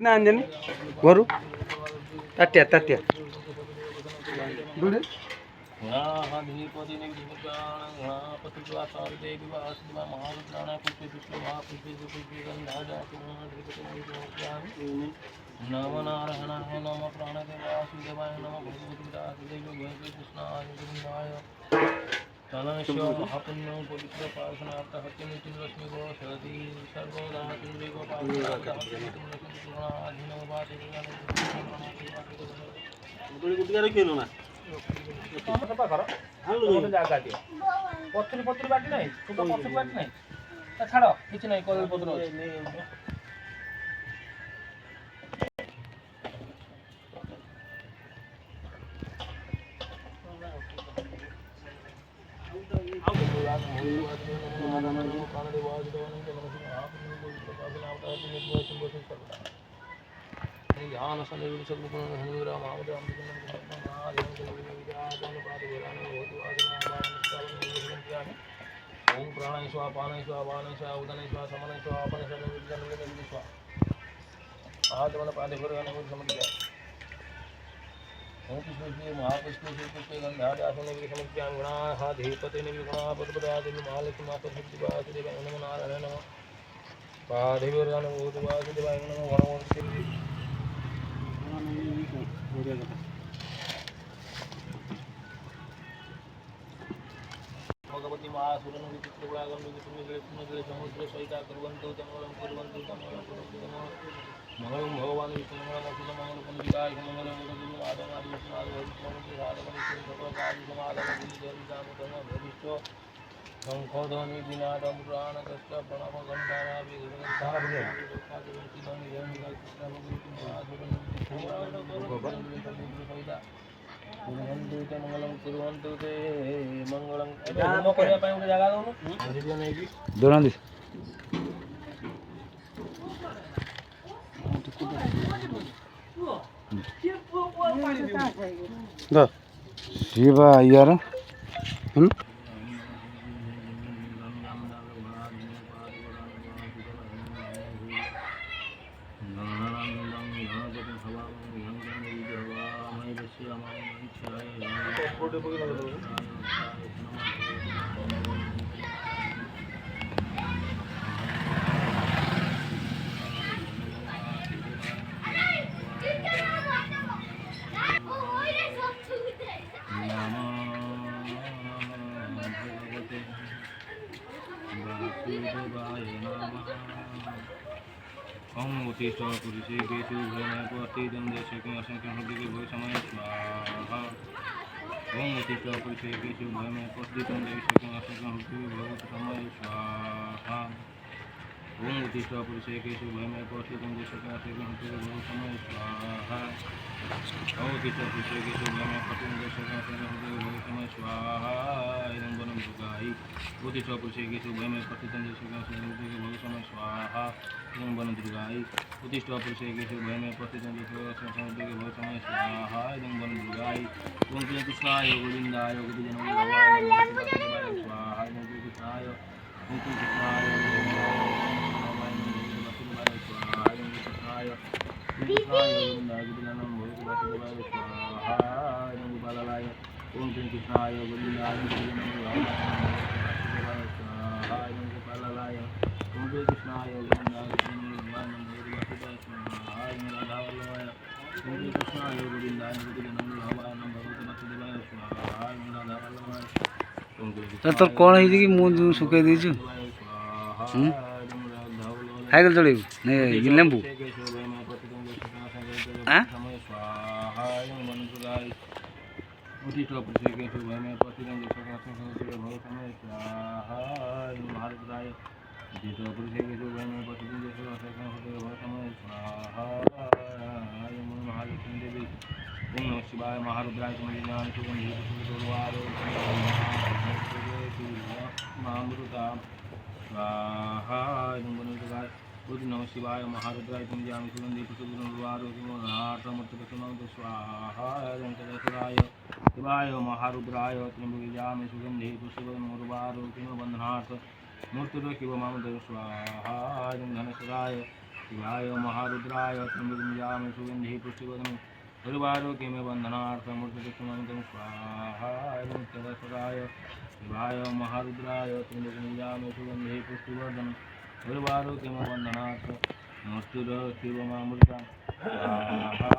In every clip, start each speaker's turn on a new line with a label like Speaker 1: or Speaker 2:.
Speaker 1: ना अंजनी गोरू तात्या तात्या दुडे
Speaker 2: नम नारायणाय नम प्राणदेवाय वासुदेवाय नम भगवती कृष्णाय तनश्व महापुण्य पवित्र पार्शनाथ हत्यमिति लक्ष्मी गो सरदी सर्वदा तुंजे गो छाड़ किसी नहीं कदली पत्र ध्यान ओम प्राणाय स्वाहा पानाय स्वाहा वानाय स्वाहा उदानाय स्वाहा समानाय स्वाहा अपनाय स्वाहा विद्यानाय स्वाहा आत्मन पादे भरगाने मुझ समझ गया ओम कृष्ण महापुष्पे पुष्पे गंधादि आसने भी समर्पयामि गणाः धीपतेन विगुणा पद्मपदादि महालक्ष्मी माता वासुदेवाय नमो नारायणाय नमः पादेवर्गाने वासुदेवाय नमः गणवंती भगवती महासुरन विचित्रगुणागम विचित्रगुण समुद्र सहिता कुर्वन्तु तमोलं कुर्वन्तु तमोलं कुर्वन्तु मंगलम भगवान विष्णु मंगलम मंगल पंडिताय मंगलम मंगलम आदम आदि विष्णु आदि भगवान आदम विष्णु भगवान समादम विजयिताम तम भविष्य शंखध्वनि विनादम प्राण कष्ट प्रणव गंधारा विघ्नसारभय लोकादिवंति ध्वनि जयमुगा कृष्ण भगवती महासुरन विचित्रगुणागम सहिता कुर्वन्तु ते मंगलम कुर्वन्तु ते मंगलम होम करबा पय उठे जागा दउनु वीडियो नै कि
Speaker 1: दोना दे दा शिवा यार ओम उत्तिष्ठ पुरुषे केतु भयमय प्रतिदं देशके असंख्य हृदय भय समय स्वाहा ओम उत्तिष्ठ पुरुषे केतु भयमय प्रतिदं देशके असंख्य हृदय भय समय स्वाहा ओम उत्तिष्ठ पुरुषे केतु भयमय प्रतिदं देशके असंख्य हृदय भय समय स्वाहा ओम उत्तिष्ठ पुरुषे केतु भयमय प्रतिदं देशके असंख्य हृदय भय समय स्वाहा इदं वनं दुर्गाहि उत्तिष्ठ पुरुषे केतु भयमय प्रतिदं देशके असंख्य हृदय भय समय स्वाहा ओम वन दुर्गाई उत्तिष्ठ पुरुषे केशव भयमय प्रतिदं देशके भय समय स्वाहा इदं वन दुर्गाई ओम कृष्णाय गोविंदाय गोविंदजनम स्वाहा इदं कृष्णाय ओम कृष्णाय स्वाहा इदं कृष्णाय गोविंदाय गोविंदजनम स्वाहा इदं गोपालाय ओम कृष्णाय गोविंदाय गोविंदजनम स्वाहा इदं गोपालाय ओम कृष्णाय गोविंदाय तो कौन है कि मुँह सुखे दीचु साइकिल चढ़ेबू नहीं लेंबू
Speaker 2: ओम शिवाय महारुद्राय ज्ञान स्वाहा नम शिवाय महारुद्राय ज्ञान सुगंधि स्वाहा शिवाय महारुद्राय त्र्यंबकेयामि सुगंधि पुष्पमुर्वारुकिम बंधनात् मूर्तिरो शिव मामदेव स्वाहा धनसुराय
Speaker 1: शिवाय महारुद्राय त्र्यंबकं सुगंधि पुष्टिवर्धनम् सर्वारोग्य में बंधनार्थमूर्तिमंत्रं स्वाहा नित्यवसराय शिवाय महारुद्राय त्र्यंबकं सुगंधि पुष्टिवर्धनम् सर्वारोग्य में बंधनार्थ मूर्तिरशिवमामृतं स्वाहा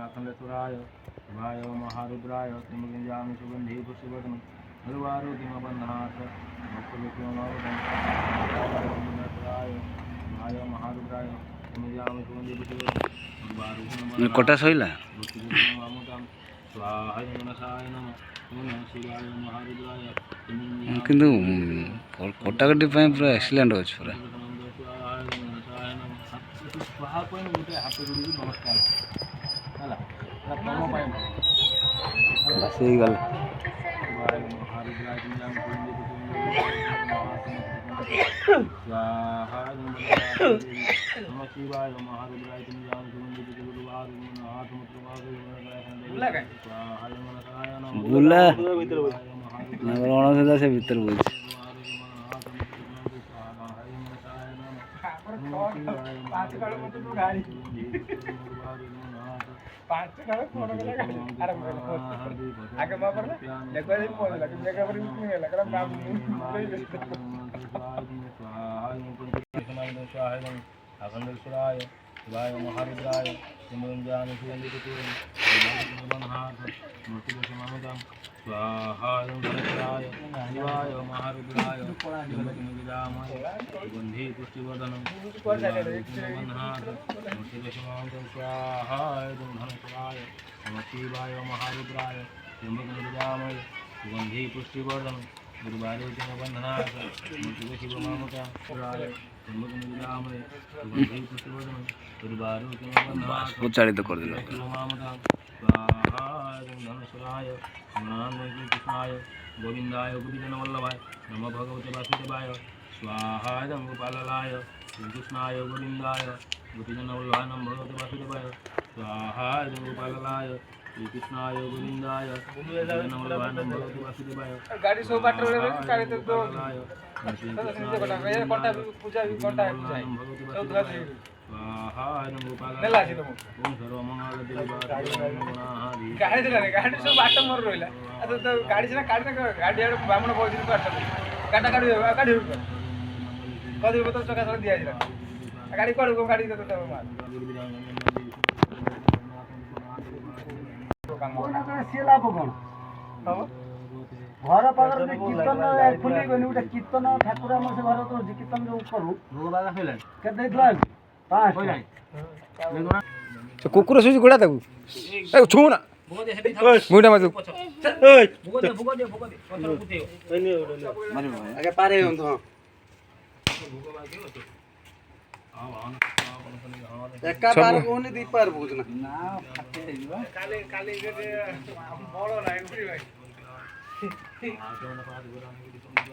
Speaker 1: अखंडेश्वराय शिवाय महारुद्राय त्र्यंबकं सुगंधि पुष्टिवर्धनम् सर्वारोग्य में बंधनार्थ मूर्तिरशिवमामृतं शिवाय महारुद्राय त्र्यंबकं सुगंधि पुष्टिवर्धनम्
Speaker 3: कोटा सैला କିନ୍ତୁ କଟାକଟି ପାଇଁ ପୁରା ଏକ୍ସିଲେଣ୍ଟ ଅଛି ପୁରା ବାସ ହେଇଗଲା शिवाय महारुद्राय बुला से भीतर बोल
Speaker 1: अखंडेश्वराय शिवाय महारुद्राय त्र्यंबकं स्वाहा धनेश्वराय शिवाय महारुद्राय सुगंधि पुष्टिवर्धनम् स्वाहा धनेश्वराय शिवाय महारुद्राय त्र्यंबकं सुगंधि पुष्टिवर्धनम्
Speaker 3: उच्चारित कर दिला
Speaker 1: कृष्णाय गोविंदाय गुरुजनवल्लभाय नमो भगवते वासुदेवाय स्वाहा गोपालाय कृष्णाय गोविंदाय गुरुजनवल्लभाय नमो भगवते वासुदेवाय स्वाहा गोपालाय कृष्णाय गोविंदाय गुरुजनवल्लभाय नमो भगवते वासुदेवाय
Speaker 2: गाड़ी सो बाट रे गाड़ी तो कोटा पूजा भी कोटा है पूजा नेला छी तुम गाड़ी देला गाड़ी सब बाट मोर रोइला तो गाड़ी से काट गाड़ी आड़ ब्राह्मण बहुत दिन काट काटा गाड़ी गाड़ी कदी बतो चका सब दिया जरा गाड़ी कोड गाड़ी तो मार
Speaker 4: सिला पकड़ घर पागर कीर्तन खुली गनी उठा कीर्तन ठाकुर से घर तो कीर्तन जो करू भोगबागा खैला के देखला 5
Speaker 3: तो कुकुर सुई गोड़ा ताकू ए छु ना मुडा मत
Speaker 4: आगे पारे हो तो एका पार कोनी दी पार बुझना ना फाटे जीवा काले काले बड़ो नाही उठी भाई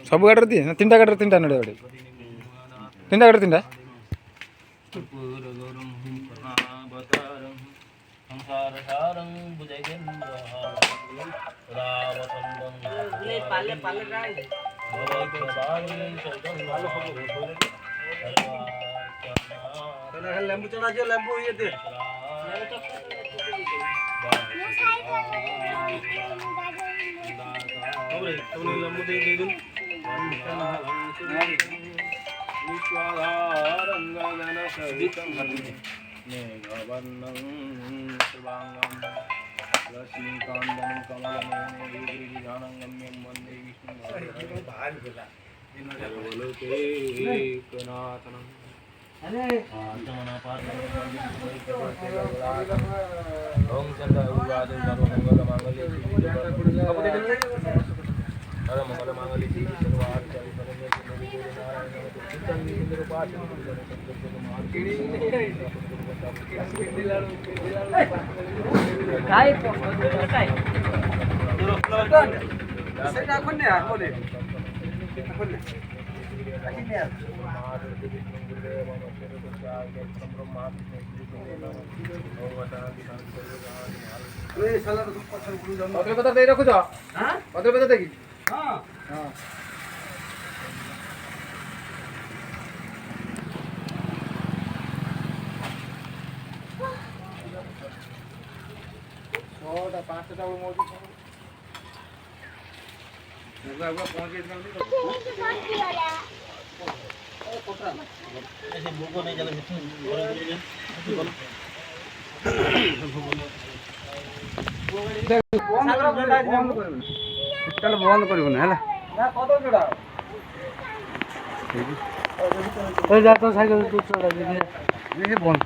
Speaker 3: सब गाड़ी दिए ना तीनटा गाड़ी तीनटा नड़े गाड़ी तीनटा गाड़ी तीनटा
Speaker 4: पाले पाले गाड़ी लेंबू चढ़ा जो लेंबू ये दे लेंबू दे दूं
Speaker 1: मेघवर्णं शिवांगं लक्ष्मीकान्तं कमलनयनं गिरिजानं गम्यं वन्दे विष्णुलोकेकनाथनं ओम चंद्र उवादे सर्वमंगल मांगल्ये सर्वमंगल मांगल्ये शिवे सर्वार्थ साधिके शरण्ये
Speaker 4: काय काय सेटा कोने कोने कोने
Speaker 2: पत्र पत्र दे रखो हां पत्र पत्र देखी
Speaker 4: हां
Speaker 2: हां ଭୋଗ ନେଇ ଚାଲ ଘରେ
Speaker 4: ବନ୍ଦ କରିବୁନି ହେଲା ସାଇକେଲ ବନ୍ଦ